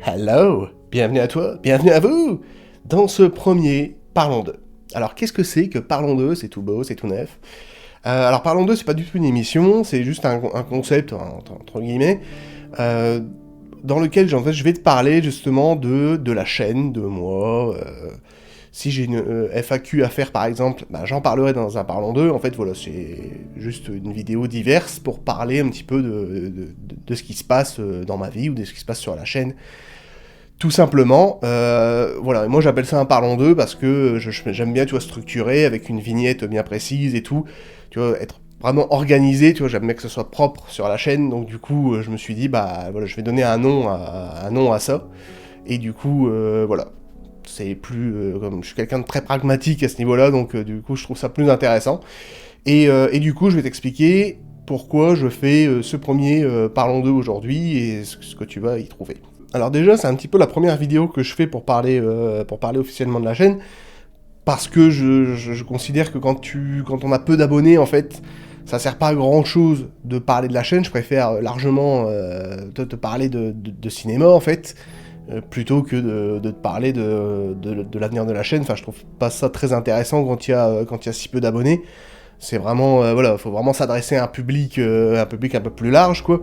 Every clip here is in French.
Hello, bienvenue à toi, bienvenue à vous dans ce premier Parlons d'eux. Alors qu'est-ce que c'est que Parlons d'eux? C'est tout beau, c'est tout neuf. Alors Parlons d'eux, c'est pas du tout une émission, c'est juste un concept, entre guillemets, euh, dans lequel en fait, je vais te parler justement de la chaîne, de moi. Si j'ai une FAQ à faire par exemple, bah, j'en parlerai dans un Parlons d'eux. En fait voilà, c'est juste une vidéo diverse pour parler un petit peu de ce qui se passe dans ma vie ou de ce qui se passe sur la chaîne. Tout simplement, voilà, moi j'appelle ça un parlons d'eux parce que j'aime bien, tu vois, structurer avec une vignette bien précise et tout, tu vois, être vraiment organisé, tu vois, j'aime bien que ce soit propre sur la chaîne, donc du coup, je me suis dit, bah voilà, je vais donner un nom à ça, et du coup, voilà, c'est plus, comme je suis quelqu'un de très pragmatique à ce niveau-là, donc du coup, je trouve ça plus intéressant, et du coup, je vais t'expliquer pourquoi je fais ce premier parlons d'eux aujourd'hui et ce que tu vas y trouver. Alors déjà, c'est un petit peu la première vidéo que je fais pour parler officiellement de la chaîne, parce que je considère que quand on a peu d'abonnés, en fait, ça sert pas à grand chose de parler de la chaîne. Je préfère largement te parler de cinéma, en fait, plutôt que de te parler de l'avenir de la chaîne. Enfin, je trouve pas ça très intéressant quand il y a si peu d'abonnés. C'est vraiment, voilà, faut vraiment s'adresser à un public un peu plus large, quoi.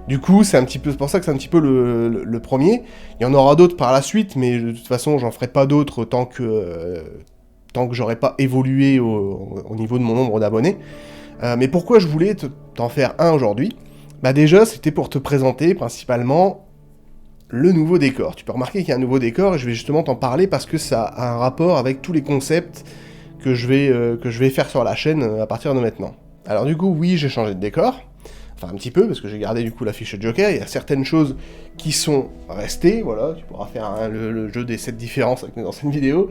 Du coup, c'est pour ça que c'est un petit peu le premier. Il y en aura d'autres par la suite, mais de toute façon, j'en ferai pas d'autres tant que j'aurai pas évolué au niveau de mon nombre d'abonnés. Mais pourquoi je voulais t'en faire un aujourd'hui? Bah déjà, c'était pour te présenter principalement le nouveau décor. Tu peux remarquer qu'il y a un nouveau décor et je vais justement t'en parler parce que ça a un rapport avec tous les concepts que je vais faire sur la chaîne à partir de maintenant. Alors du coup, oui, j'ai changé de décor. Enfin un petit peu, parce que j'ai gardé du coup la fiche de Joker, il y a certaines choses qui sont restées, voilà, tu pourras faire le jeu des 7 différences avec mes anciennes vidéos.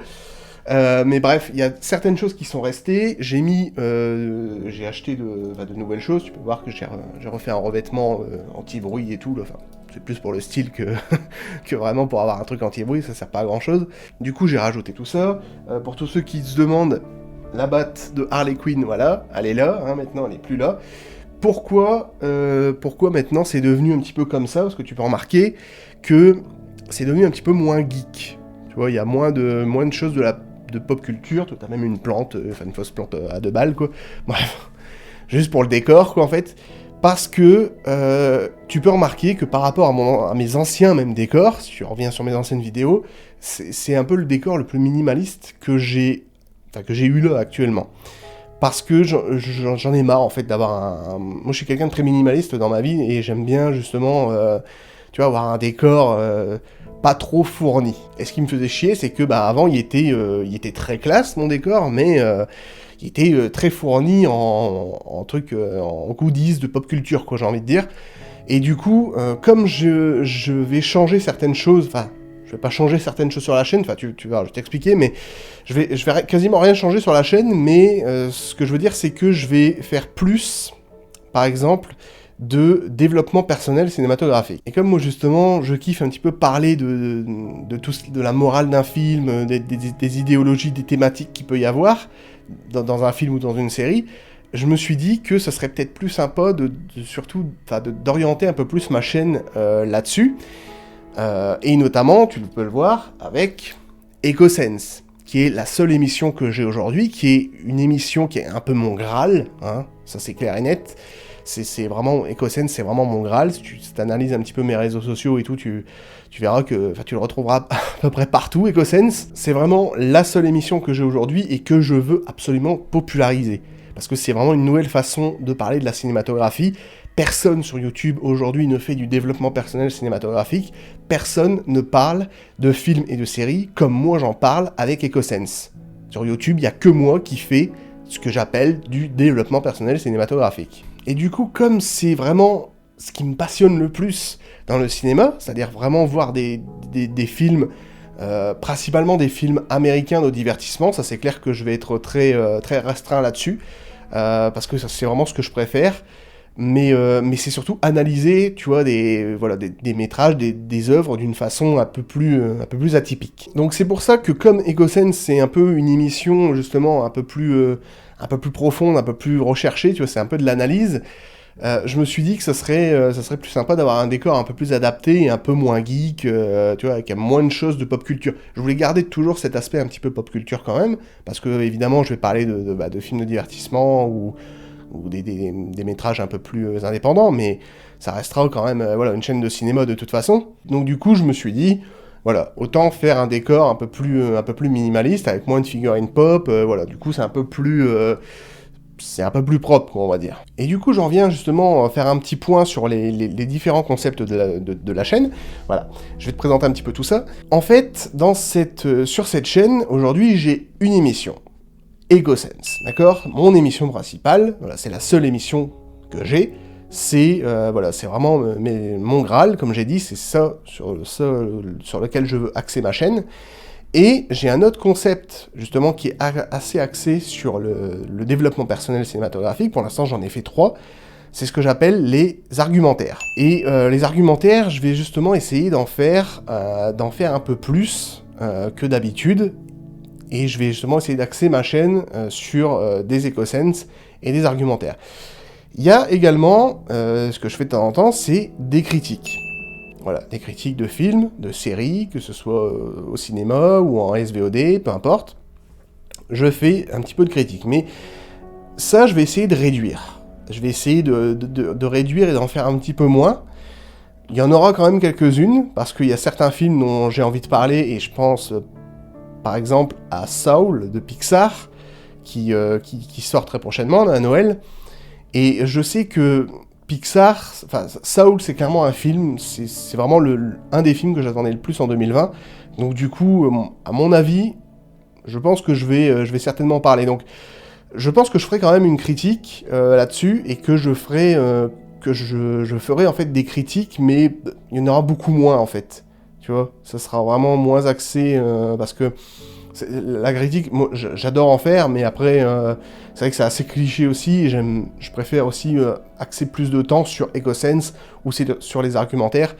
Mais bref, il y a certaines choses qui sont restées, j'ai acheté de nouvelles choses, tu peux voir que j'ai refait un revêtement anti-bruit et tout, là, enfin, c'est plus pour le style que, que vraiment pour avoir un truc anti-bruit, ça sert pas à grand chose. Du coup j'ai rajouté tout ça, pour tous ceux qui se demandent, la batte de Harley Quinn, voilà, elle est là, hein, maintenant elle est plus là. Pourquoi maintenant c'est devenu un petit peu comme ça? Parce que tu peux remarquer que c'est devenu un petit peu moins geek. Tu vois, il y a moins de choses de pop culture. Tu as même une plante, enfin une fausse plante à 2 balles, quoi. Bref, juste pour le décor, quoi, en fait. Parce que tu peux remarquer que par rapport à mes anciens même décors, si tu reviens sur mes anciennes vidéos, c'est un peu le décor le plus minimaliste que j'ai eu là actuellement. Parce que j'en ai marre en fait d'avoir Moi je suis quelqu'un de très minimaliste dans ma vie et j'aime bien justement, tu vois, avoir un décor pas trop fourni. Et ce qui me faisait chier, c'est que bah avant il était très classe mon décor, mais il était très fourni en trucs, en goodies de pop culture quoi, j'ai envie de dire. Et du coup, comme je vais changer certaines choses, enfin je vais pas changer certaines choses sur la chaîne, enfin tu vas, je vais t'expliquer, mais je vais quasiment rien changer sur la chaîne, mais ce que je veux dire c'est que je vais faire plus, par exemple, de développement personnel cinématographique. Et comme moi justement, je kiffe un petit peu parler de la morale d'un film, des idéologies, des thématiques qu'il peut y avoir dans un film ou dans une série, je me suis dit que ça serait peut-être plus sympa d'orienter un peu plus ma chaîne là-dessus. Et notamment, tu peux le voir avec EcoSense, qui est la seule émission que j'ai aujourd'hui, qui est une émission qui est un peu mon Graal, hein, ça c'est clair et net. C'est vraiment, EcoSense, c'est vraiment mon Graal. Si tu analyses un petit peu mes réseaux sociaux et tout, tu verras que tu le retrouveras à peu près partout, EcoSense. C'est vraiment la seule émission que j'ai aujourd'hui et que je veux absolument populariser. Parce que c'est vraiment une nouvelle façon de parler de la cinématographie. Personne sur YouTube aujourd'hui ne fait du développement personnel cinématographique. Personne ne parle de films et de séries comme moi j'en parle avec EcoSense. Sur YouTube, il n'y a que moi qui fais ce que j'appelle du développement personnel cinématographique. Et du coup, comme c'est vraiment ce qui me passionne le plus dans le cinéma, c'est-à-dire vraiment voir des films, principalement des films américains de divertissement, ça c'est clair que je vais être très restreint là-dessus, parce que ça, c'est vraiment ce que je préfère. Mais c'est surtout analyser, tu vois, des métrages, des œuvres d'une façon un peu plus atypique. Donc c'est pour ça que comme EcoSense, c'est un peu une émission justement un peu plus profonde, un peu plus recherchée, tu vois, c'est un peu de l'analyse. je me suis dit que ça serait plus sympa d'avoir un décor un peu plus adapté et un peu moins geek, tu vois, avec moins de choses de pop culture. Je voulais garder toujours cet aspect un petit peu pop culture quand même, parce que évidemment je vais parler de films de divertissement ou des métrages un peu plus indépendants, mais ça restera quand même voilà, une chaîne de cinéma de toute façon. Donc du coup je me suis dit, voilà, autant faire un décor un peu plus minimaliste, avec moins de figurines pop, voilà, du coup c'est un peu plus propre, quoi, on va dire. Et du coup, j'en viens justement à faire un petit point sur les différents concepts de la chaîne. Voilà, je vais te présenter un petit peu tout ça. En fait, sur cette chaîne, aujourd'hui, j'ai une émission. EgoSense, d'accord? Mon émission principale, voilà, c'est la seule émission que j'ai. C'est vraiment mon Graal, comme j'ai dit, c'est ça sur lequel je veux axer ma chaîne. Et j'ai un autre concept, justement, qui est assez axé sur le développement personnel cinématographique. Pour l'instant, j'en ai fait 3. C'est ce que j'appelle les argumentaires. Et les argumentaires, je vais justement essayer d'en faire un peu plus que d'habitude. Et je vais justement essayer d'axer ma chaîne sur des EcoSense et des argumentaires. Il y a également, ce que je fais de temps en temps, c'est des critiques. Voilà, des critiques de films, de séries, que ce soit au cinéma ou en SVOD, peu importe. Je fais un petit peu de critique, mais ça, je vais essayer de réduire. Je vais essayer de réduire et d'en faire un petit peu moins. Il y en aura quand même quelques-unes, parce qu'il y a certains films dont j'ai envie de parler, et je pense, par exemple, à Soul, de Pixar, qui sort très prochainement, à Noël. Et je sais que Pixar, enfin, Soul, c'est clairement un film, c'est vraiment un des films que j'attendais le plus en 2020. Donc du coup, à mon avis, je pense que je vais certainement en parler. Donc, je pense que je ferai quand même une critique là-dessus, et que je ferai en fait des critiques, mais il y en aura beaucoup moins en fait. Tu vois, ça sera vraiment moins axé, parce que la critique, moi, j'adore en faire, mais après, c'est vrai que c'est assez cliché aussi, et je préfère aussi axer plus de temps sur EcoSense, ou sur les argumentaires.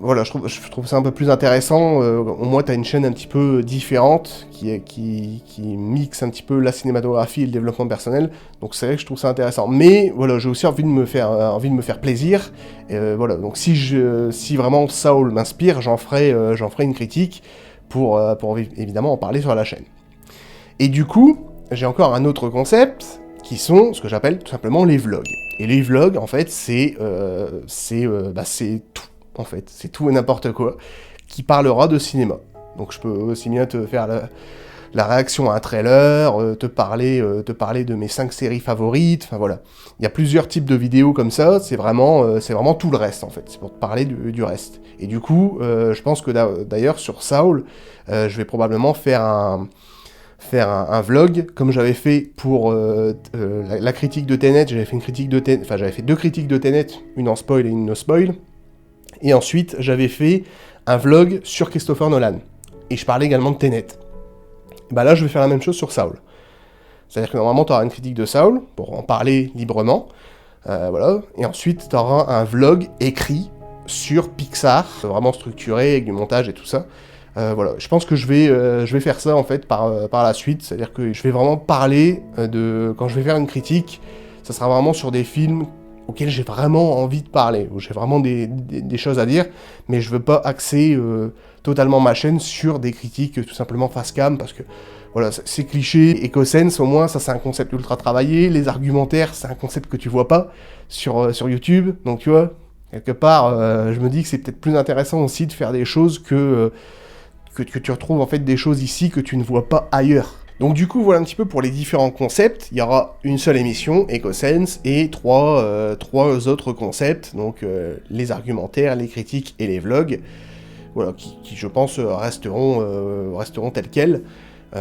Voilà, je trouve ça un peu plus intéressant, au moins t'as une chaîne un petit peu différente, qui mixe un petit peu la cinématographie et le développement personnel, donc c'est vrai que je trouve ça intéressant. Mais voilà, j'ai aussi envie de me faire plaisir, et voilà, donc si vraiment Saul m'inspire, j'en ferai une critique, pour évidemment en parler sur la chaîne. Et du coup, j'ai encore un autre concept, qui sont ce que j'appelle tout simplement les vlogs. Et les vlogs, en fait, c'est tout, en fait. C'est tout et n'importe quoi, qui parlera de cinéma. Donc je peux aussi bien te faire la réaction à un trailer, te parler de mes 5 séries favorites, enfin voilà. Il y a plusieurs types de vidéos comme ça, c'est vraiment tout le reste en fait, c'est pour te parler du reste. Et du coup, je pense que d'ailleurs sur Saul, je vais probablement faire un vlog, comme j'avais fait pour la critique de Tenet. J'avais fait 2 critiques de Tenet, une en spoil et une no spoil. Et ensuite, j'avais fait un vlog sur Christopher Nolan. Et je parlais également de Tenet. Bah là, je vais faire la même chose sur Saul. C'est-à-dire que normalement, tu auras une critique de Saul, pour en parler librement. Voilà. Et ensuite, tu auras un vlog écrit sur Pixar, vraiment structuré, avec du montage et tout ça. Voilà. Je pense que je vais faire ça, en fait, par la suite. C'est-à-dire que je vais vraiment parler quand je vais faire une critique, ça sera vraiment sur des films auxquels j'ai vraiment envie de parler, où j'ai vraiment des choses à dire, mais je veux pas axer totalement ma chaîne sur des critiques tout simplement face cam, parce que voilà, c'est cliché. EcoSense, au moins, ça c'est un concept ultra travaillé. Les argumentaires, c'est un concept que tu vois pas sur YouTube, donc tu vois, quelque part, je me dis que c'est peut-être plus intéressant aussi de faire des choses que tu retrouves en fait des choses ici que tu ne vois pas ailleurs. Donc du coup, voilà un petit peu pour les différents concepts. Il y aura une seule émission, EcoSense, et trois autres concepts, donc les argumentaires, les critiques et les vlogs, voilà, qui je pense resteront tels quels.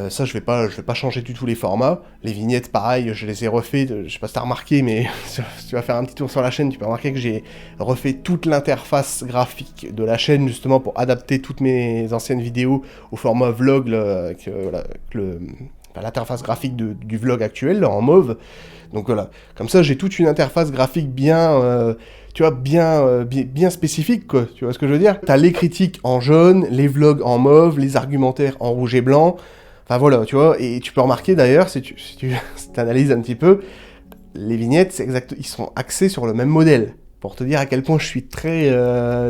Ça, je vais pas changer du tout les formats. Les vignettes, pareil, je les ai refait. Je sais pas si t'as remarqué, mais si tu vas faire un petit tour sur la chaîne, tu peux remarquer que j'ai refait toute l'interface graphique de la chaîne, justement, pour adapter toutes mes anciennes vidéos au format vlog, là, avec l'interface graphique du vlog actuel, là, en mauve. Donc voilà, comme ça, j'ai toute une interface graphique bien spécifique, quoi. Tu vois ce que je veux dire? T'as les critiques en jaune, les vlogs en mauve, les argumentaires en rouge et blanc. Enfin voilà, tu vois, et tu peux remarquer d'ailleurs, si tu analyses un petit peu, les vignettes, c'est exact, ils sont axés sur le même modèle. Pour te dire à quel point je suis très...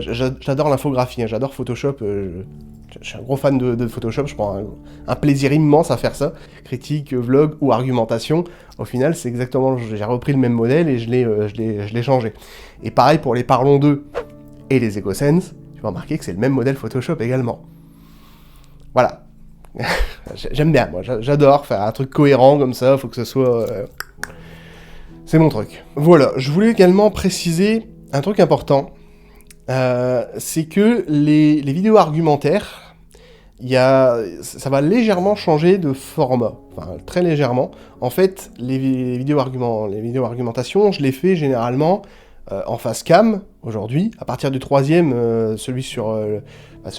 j'adore l'infographie, hein, j'adore Photoshop. Je suis un gros fan de Photoshop, je prends un plaisir immense à faire ça. Critique, vlog ou argumentation, au final, c'est exactement... J'ai repris le même modèle et je l'ai changé. Et pareil pour les Parlons d'eux et les EcoSense, tu vas remarquer que c'est le même modèle Photoshop également. Voilà. J'aime bien, moi, j'adore faire un truc cohérent comme ça, faut que ce soit... C'est mon truc. Voilà, je voulais également préciser un truc important, c'est que les vidéos argumentaires, ça va légèrement changer de format, enfin très légèrement. En fait, les vidéos argumentation, je les fais généralement en face cam, aujourd'hui, à partir du 3e,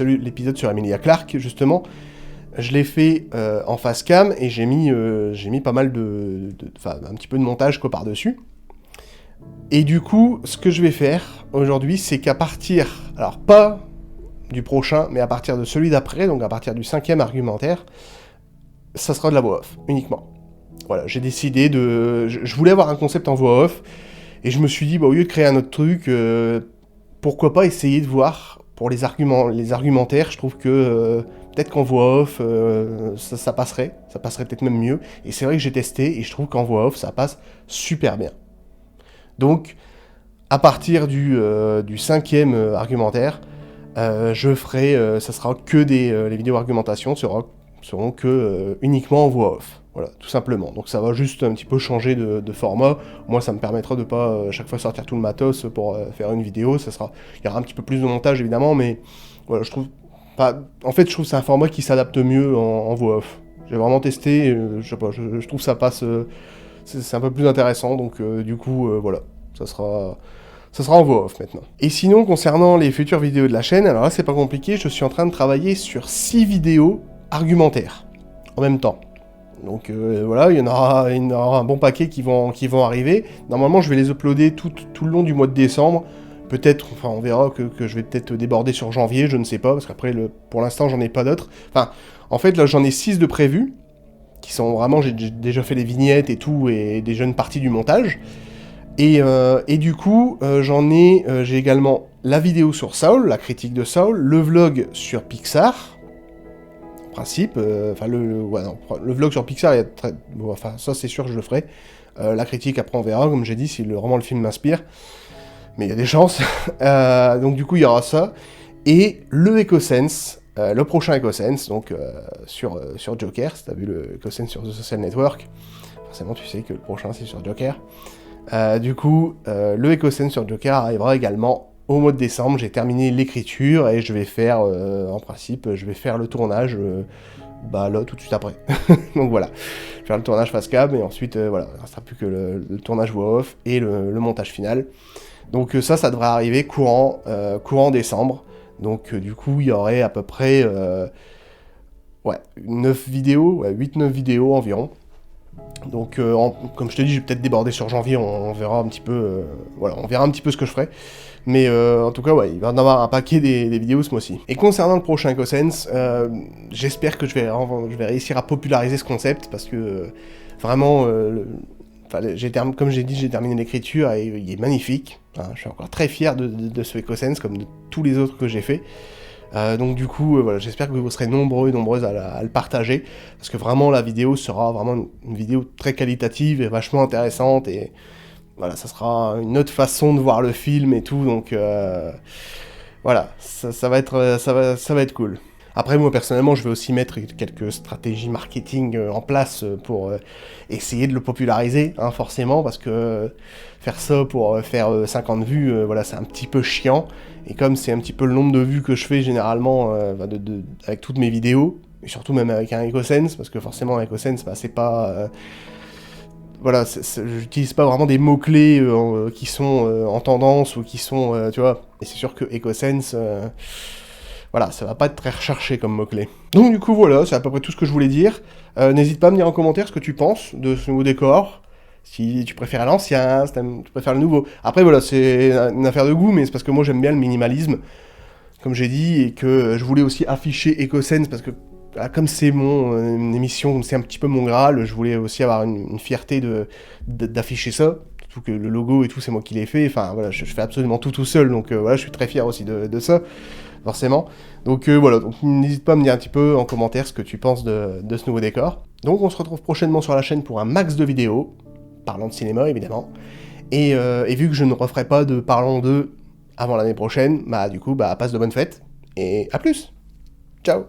l'épisode sur Emilia Clarke, justement. Je l'ai fait en face cam et j'ai mis pas mal un petit peu de montage quoi par-dessus. Et du coup, ce que je vais faire aujourd'hui, c'est qu'à partir, alors pas du prochain, mais à partir de celui d'après, donc à partir du 5e argumentaire, ça sera de la voix off, uniquement. Voilà, j'ai décidé je voulais avoir un concept en voix off, et je me suis dit, au lieu de créer un autre truc, pourquoi pas essayer de voir, pour les argumentaires, je trouve que... peut-être qu'en voix off, ça passerait peut-être même mieux. Et c'est vrai que j'ai testé, et je trouve qu'en voix off, ça passe super bien. Donc, à partir du 5e argumentaire, je ferai, ça sera que les vidéos argumentation seront que uniquement en voix off. Voilà, tout simplement. Donc ça va juste un petit peu changer de format. Moi, ça me permettra de pas chaque fois sortir tout le matos pour faire une vidéo. Il y aura un petit peu plus de montage, évidemment, mais voilà, je trouve... En fait, je trouve que c'est un format qui s'adapte mieux en voix off. J'ai vraiment testé, je sais pas, je trouve que ça passe... c'est un peu plus intéressant, donc du coup, voilà, ça sera en voix off maintenant. Et sinon, concernant les futures vidéos de la chaîne, alors là, c'est pas compliqué, je suis en train de travailler sur 6 vidéos argumentaires, en même temps. Donc voilà, il y en aura un bon paquet qui vont arriver. Normalement, je vais les uploader tout le long du mois de décembre. Peut-être, enfin on verra que je vais peut-être déborder sur janvier, je ne sais pas, parce qu'après, pour l'instant, j'en ai pas d'autres. Enfin, en fait, là, j'en ai 6 de prévus, qui sont vraiment, j'ai déjà fait les vignettes et tout, et des jeunes parties du montage. Et du coup, j'ai également la vidéo sur Saul, la critique de Saul, le vlog sur Pixar, en principe, le vlog sur Pixar, ça c'est sûr que je le ferai. La critique, après on verra, comme j'ai dit, si vraiment le film m'inspire. Mais il y a des chances. Donc du coup, il y aura ça. Et le EcoSense, le prochain EcoSense, donc sur Joker, si tu as vu le EcoSense sur The Social Network, forcément tu sais que le prochain c'est sur Joker. Du coup, le EcoSense sur Joker arrivera également au mois de décembre. J'ai terminé l'écriture et je vais faire, en principe, je vais faire le tournage là tout de suite après. Donc voilà, je vais faire le tournage face cam et ensuite, voilà, il ne restera plus que le tournage voix off et le montage final. Donc ça devrait arriver courant décembre. Donc du coup, il y aurait à peu près 9 vidéos, 8-9 vidéos environ. Donc comme je te dis, je vais peut-être déborder sur janvier, on verra un petit peu on verra un petit peu ce que je ferai. Mais en tout cas, il va y en avoir un paquet des vidéos ce mois-ci. Et concernant le prochain EcoSense, j'espère que je vais réussir à populariser ce concept, parce que vraiment... comme j'ai dit, j'ai terminé l'écriture et il est magnifique. Hein, je suis encore très fier de ce EcoSense, comme de tous les autres que j'ai fait. Donc du coup, voilà, j'espère que vous serez nombreux et nombreuses à le partager, parce que vraiment la vidéo sera vraiment une vidéo très qualitative et vachement intéressante, et voilà, ça sera une autre façon de voir le film et tout, donc voilà, ça va être cool. Après, moi, personnellement, je vais aussi mettre quelques stratégies marketing en place pour essayer de le populariser, hein, forcément, parce que faire ça pour faire 50 vues, voilà, c'est un petit peu chiant. Et comme c'est un petit peu le nombre de vues que je fais généralement avec toutes mes vidéos, et surtout même avec un EcoSense, parce que forcément, un EcoSense, c'est pas... voilà, j'utilise pas vraiment des mots-clés qui sont en tendance ou qui sont, tu vois, et c'est sûr que EcoSense... voilà, ça va pas être très recherché comme mot-clé. Donc du coup, voilà, c'est à peu près tout ce que je voulais dire. N'hésite pas à me dire en commentaire ce que tu penses de ce nouveau décor. Si tu préfères l'ancien, si tu préfères le nouveau. Après, voilà, c'est une affaire de goût, mais c'est parce que moi, j'aime bien le minimalisme, comme j'ai dit, et que je voulais aussi afficher EcoSense, parce que voilà, comme c'est une émission, c'est un petit peu mon Graal, je voulais aussi avoir une fierté d'afficher ça. Surtout que le logo et tout, c'est moi qui l'ai fait. Enfin, voilà, je fais absolument tout seul, donc voilà, je suis très fier aussi de ça, forcément. Donc voilà, donc n'hésite pas à me dire un petit peu en commentaire ce que tu penses de ce nouveau décor. Donc on se retrouve prochainement sur la chaîne pour un max de vidéos, parlant de cinéma évidemment. Et vu que je ne referai pas de Parlons 2 avant l'année prochaine, bah du coup, bah passe de bonnes fêtes, et à plus. Ciao.